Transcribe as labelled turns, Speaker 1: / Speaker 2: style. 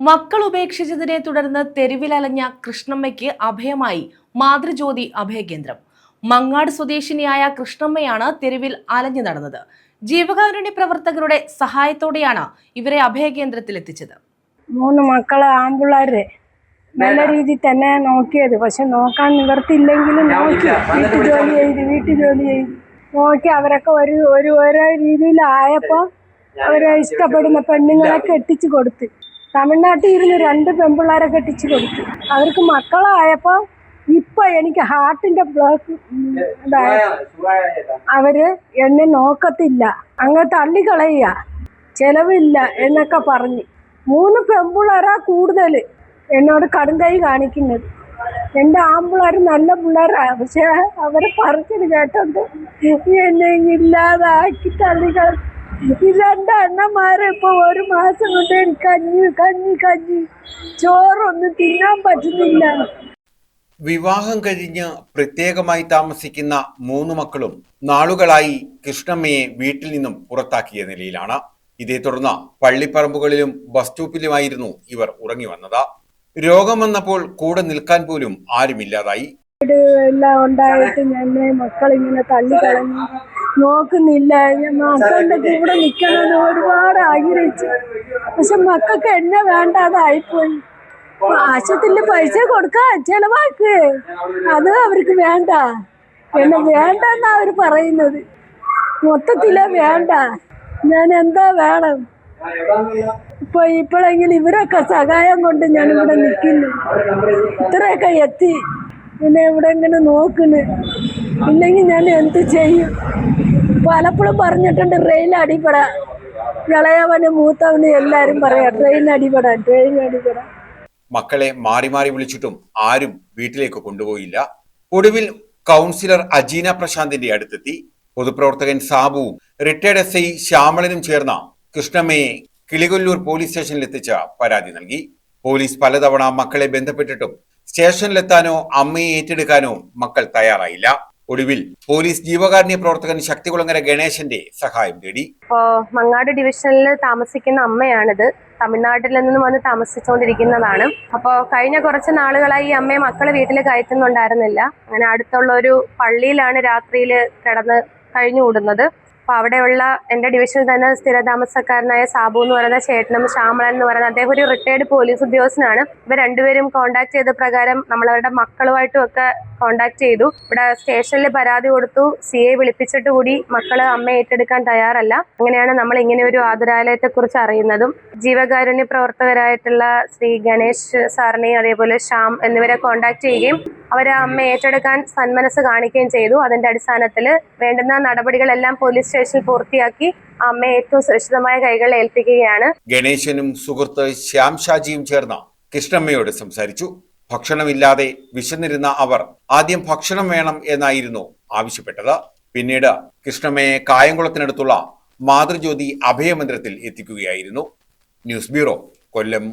Speaker 1: മക്കൾ ഉപേക്ഷിച്ചതിനെ തുടർന്ന് തെരുവിലലഞ്ഞ കൃഷ്ണമ്മയ്ക്ക് അഭയമായി മാതൃജ്യോതി അഭയകേന്ദ്രം. മങ്ങാട് സ്വദേശിനിയായ കൃഷ്ണമ്മയാണ് തെരുവിൽ അലഞ്ഞു നടന്നത്. ജീവകാരുണ്യ പ്രവർത്തകരുടെ സഹായത്തോടെയാണ് ഇവരെ അഭയകേന്ദ്രത്തിൽ എത്തിച്ചത്.
Speaker 2: 3 മക്കളെ ആൺപിള്ളേരെ നല്ല രീതിയിൽ തന്നെ നോക്കിയത്. പക്ഷെ നോക്കാൻ നിവർത്തില്ലെങ്കിലും നോക്കി വീട്ടു ജോലി ചെയ്ത് നോക്കി അവരൊക്കെ ഓരോ രീതിയിലായപ്പോൾ അവരെ ഇഷ്ടപ്പെടുന്ന പെണ്ണുങ്ങളെ കെട്ടിച്ചു കൊടുത്ത്, തമിഴ്നാട്ടിൽ ഇരുന്ന് 2 പെൺപിള്ളേരെ കെട്ടിച്ചു കൊടുത്തു. അവർക്ക് മക്കളായപ്പോൾ ഇപ്പൊ എനിക്ക് ഹാർട്ടിന്റെ ബ്ലോക്ക് അവര് എന്നെ നോക്കത്തില്ല, അങ്ങ് തള്ളിക്കളയുക, ചെലവില്ല എന്നൊക്കെ പറഞ്ഞ് 3 പെൺപിള്ളേരാ കൂടുതൽ എന്നോട് കടുങ്കൈ കാണിക്കുന്നത്. 2 ആൺപിള്ളേർ നല്ല പിള്ളേരാ, പക്ഷെ അവരെ പറഞ്ഞത് കേട്ടോണ്ട് എന്നെ ഇല്ലാതാക്കി തള്ളിക്കള. ഈ 2 അണ്ണന്മാരെ ഇപ്പൊ 1 മാസം കൊണ്ട് എനിക്ക് കഞ്ഞി ചോറൊന്നും തിന്നാൻ പറ്റുന്നില്ല.
Speaker 3: വിവാഹം കഴിഞ്ഞ് പ്രത്യേകമായി താമസിക്കുന്ന 3 മക്കളും നാളുകളായി കൃഷ്ണമ്മയെ വീട്ടിൽ നിന്നും പുറത്താക്കിയ നിലയിലാണ്. ഇതേ തുടർന്ന് പള്ളിപ്പറമ്പുകളിലും ബസ് സ്റ്റോപ്പിലുമായിരുന്നു ഇവർ ഉറങ്ങി വന്നത്. രോഗം വന്നപ്പോൾ കൂടെ നിൽക്കാൻ പോലും ആരുമില്ലാതായി.
Speaker 2: എല്ലാം ഉണ്ടായിട്ട് എന്നെ മക്കളിങ്ങനെ തള്ളിക്കളഞ്ഞു, നോക്കുന്നില്ല. മക്കളുടെ കൂടെ നിൽക്കണമെന്ന് ഒരുപാട് ആഗ്രഹിച്ചു, പക്ഷെ മക്കൾക്ക് എന്നെ വേണ്ടാതായിപ്പോയി. ആശുപത്രിയിൽ പൈസ കൊടുക്കാൻ ചെലവാക്ക്, അത് അവർക്ക് വേണ്ട. എന്നെ വേണ്ടെന്നാ അവർ പറയുന്നത്. മൊത്തത്തില് വേണ്ട. ഞാൻ എന്താ വേണം? ഇപ്പോഴെങ്കിലും ഇവരൊക്കെ സഹായം കൊണ്ട് ഞാൻ ഇവിടെ നിൽക്കുന്നു. ഇത്രയൊക്കെ എത്തി എന്നെ ഇവിടെ ഇങ്ങനെ നോക്കുന്നു. ഇല്ലെങ്കിൽ ഞാൻ എന്ത് ചെയ്യും? പലപ്പോഴും പറഞ്ഞിട്ടുണ്ട് ട്രെയിൻ അടിപ്പെടാൻ. ഇളയവന് മൂത്തവന് എല്ലാരും പറയാം ട്രെയിൻ അടിപ്പെടാൻ.
Speaker 3: മക്കളെ മാറി മാറി വിളിച്ചിട്ടും ആരും വീട്ടിലേക്ക് കൊണ്ടുപോയില്ല. ഒടുവിൽ കൗൺസിലർ അജീന പ്രശാന്തിന്റെ അടുത്തെത്തി. പൊതുപ്രവർത്തകൻ സാബുവും റിട്ടയർഡ് SI ശ്യാമളനും ചേർന്ന കൃഷ്ണമ്മയെ കിളികൊല്ലൂർ പോലീസ് സ്റ്റേഷനിൽ എത്തിച്ച് പരാതി നൽകി. പോലീസ് പലതവണ മക്കളെ ബന്ധപ്പെട്ടിട്ടും സ്റ്റേഷനിലെത്താനോ അമ്മയെ ഏറ്റെടുക്കാനോ മക്കൾ തയ്യാറായില്ല. ഒടുവിൽ പോലീസ് ജീവകാരുണ്യ പ്രവർത്തകൻ ശക്തികുളങ്ങര ഗണേശന്റെ സഹായം തേടി.
Speaker 4: മങ്ങാട് ഡിവിഷനിൽ താമസിക്കുന്ന അമ്മയാണിത്. തമിഴ്നാട്ടിൽ നിന്നും വന്ന് താമസിച്ചുകൊണ്ടിരിക്കുന്നതാണ്. അപ്പോൾ കഴിഞ്ഞ കുറച്ച് നാളുകളായി ഈ അമ്മയെ മക്കളെ വീട്ടിൽ കയറ്റുന്നുണ്ടായിരുന്നില്ല. അങ്ങനെ അടുത്തുള്ള ഒരു പള്ളിയിലാണ് രാത്രിയിൽ കിടന്ന് കഴിഞ്ഞുകൂടുന്നത്. അപ്പോൾ അവിടെയുള്ള എൻ്റെ ഡിവിഷനിൽ തന്നെ സ്ഥിരതാമസക്കാരനായ സാബു എന്ന് പറയുന്ന ചേട്ടനും ശ്യാമളൻ എന്ന് പറയുന്ന അദ്ദേഹം ഒരു റിട്ടയർഡ് പോലീസ് ഉദ്യോഗസ്ഥനാണ്. ഇവർ രണ്ടുപേരും കോൺടാക്ട് ചെയ്ത പ്രകാരം നമ്മളവരുടെ മക്കളുമായിട്ടും ഒക്കെ കോൺടാക്ട് ചെയ്തു. ഇവിടെ സ്റ്റേഷനിൽ പരാതി കൊടുത്തു. CA വിളിപ്പിച്ചിട്ട് കൂടി മക്കള് അമ്മയെ ഏറ്റെടുക്കാൻ തയ്യാറല്ല. അങ്ങനെയാണ് നമ്മൾ ഇങ്ങനെ ഒരു ആതുരാലയത്തെക്കുറിച്ച് അറിയുന്നതും. ജീവകാരുണ്യ പ്രവർത്തകരായിട്ടുള്ള ശ്രീ ഗണേഷ് സാറിനെയും അതേപോലെ ശ്യാം എന്നിവരെ കോൺടാക്ട് ചെയ്യുകയും അവരെ അമ്മയെ ഏറ്റെടുക്കാൻ സന്മനസ് കാണിക്കുകയും ചെയ്തു. അതിന്റെ അടിസ്ഥാനത്തിൽ വേണ്ടുന്ന നടപടികളെല്ലാം പോലീസ് സ്റ്റേഷനിൽ പൂർത്തിയാക്കി അമ്മയെ ഏറ്റവും സുരക്ഷിതമായ കൈകളിൽ ഏൽപ്പിക്കുകയാണ്.
Speaker 3: ഗണേശനും സുഹൃത്ത് ശ്യാം ഷാജിയും ചേർന്ന് കൃഷ്ണമ്മയോട് സംസാരിച്ചു. ഭക്ഷണമില്ലാതെ വിശന്നിരുന്ന അവർ ആദ്യം ഭക്ഷണം വേണം എന്നായിരുന്നു ആവശ്യപ്പെട്ടത്. പിന്നീട് കൃഷ്ണമ്മയെ കായംകുളത്തിനടുത്തുള്ള മാതൃജ്യോതി അഭയമന്ദിരത്തിൽ എത്തിക്കുകയായിരുന്നു. ന്യൂസ് ബ്യൂറോ, കൊല്ലം.